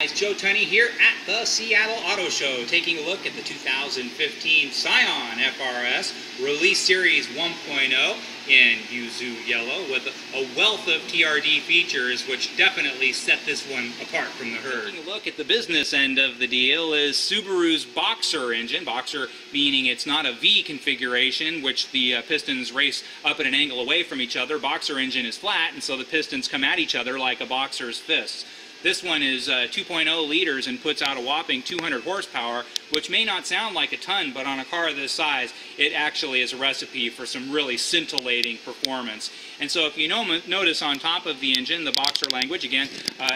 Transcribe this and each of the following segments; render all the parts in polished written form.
It's Joe Tunney here at the Seattle Auto Show, taking a look at the 2015 Scion FR-S Release Series 1.0 in Yuzu Yellow with a wealth of TRD features which definitely set this one apart from the herd. Taking a look at the business end of the deal is Subaru's Boxer engine. Boxer meaning it's not a V configuration, which the pistons race up at an angle away from each other. Boxer engine is flat, and so the pistons come at each other like a boxer's fists. This one is 2.0 liters and puts out a whopping 200 horsepower, which may not sound like a ton, but on a car this size, it actually is a recipe for some really scintillating performance. And so if you notice on top of the engine, the Boxer language, again,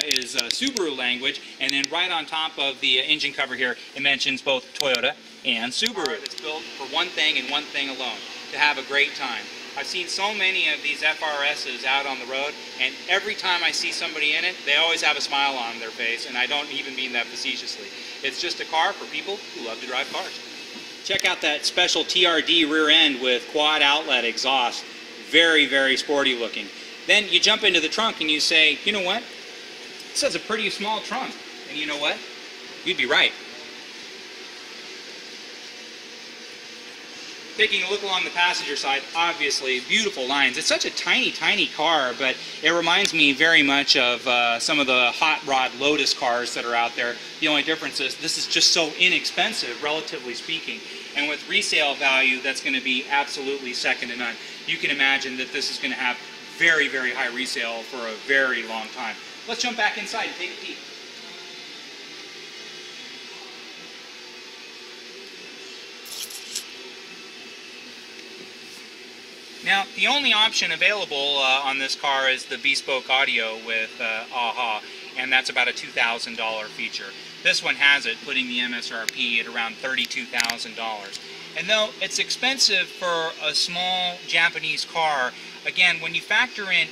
is Subaru language, and then right on top of the engine cover here, it mentions both Toyota and Subaru. It's built for one thing and one thing alone, to have a great time. I've seen so many of these FRSs out on the road, and every time I see somebody in it, they always have a smile on their face, and I don't even mean that facetiously. It's just a car for people who love to drive cars. Check out that special TRD rear end with quad outlet exhaust. Very, very sporty looking. Then you jump into the trunk and you say, you know what? This has a pretty small trunk. And you know what? You'd be right. Taking a look along the passenger side, obviously beautiful lines. It's such a tiny, tiny car, but it reminds me very much of some of the hot rod Lotus cars that are out there. The only difference is this is just so inexpensive, relatively speaking. And with resale value, that's going to be absolutely second to none. You can imagine that this is going to have very, very high resale for a very long time. Let's jump back inside and take a peek. Now, the only option available on this car is the bespoke audio with AHA, and that's about a $2,000 feature. This one has it, putting the MSRP at around $32,000. And though it's expensive for a small Japanese car, again, when you factor in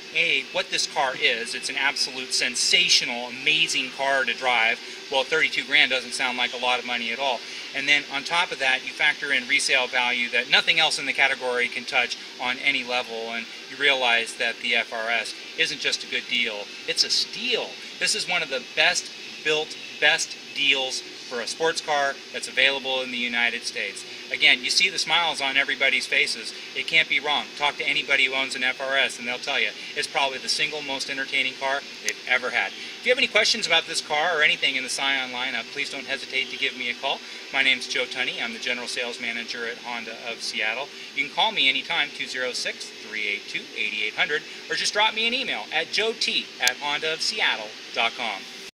what this car is, it's an absolute sensational, amazing car to drive. Well, 32 grand doesn't sound like a lot of money at all. And then on top of that, you factor in resale value that nothing else in the category can touch on any level, and you realize that the FRS isn't just a good deal, it's a steal. This is one of the best built, best deals for a sports car that's available in the United States. Again, you see the smiles on everybody's faces. It can't be wrong. Talk to anybody who owns an FRS and they'll tell you it's probably the single most entertaining car they've ever had. If you have any questions about this car or anything in the Scion lineup, please don't hesitate to give me a call. My name's Joe Tunney. I'm the General Sales Manager at Honda of Seattle. You can call me anytime, 206-382-8800, or just drop me an email at joet@hondaofseattle.com.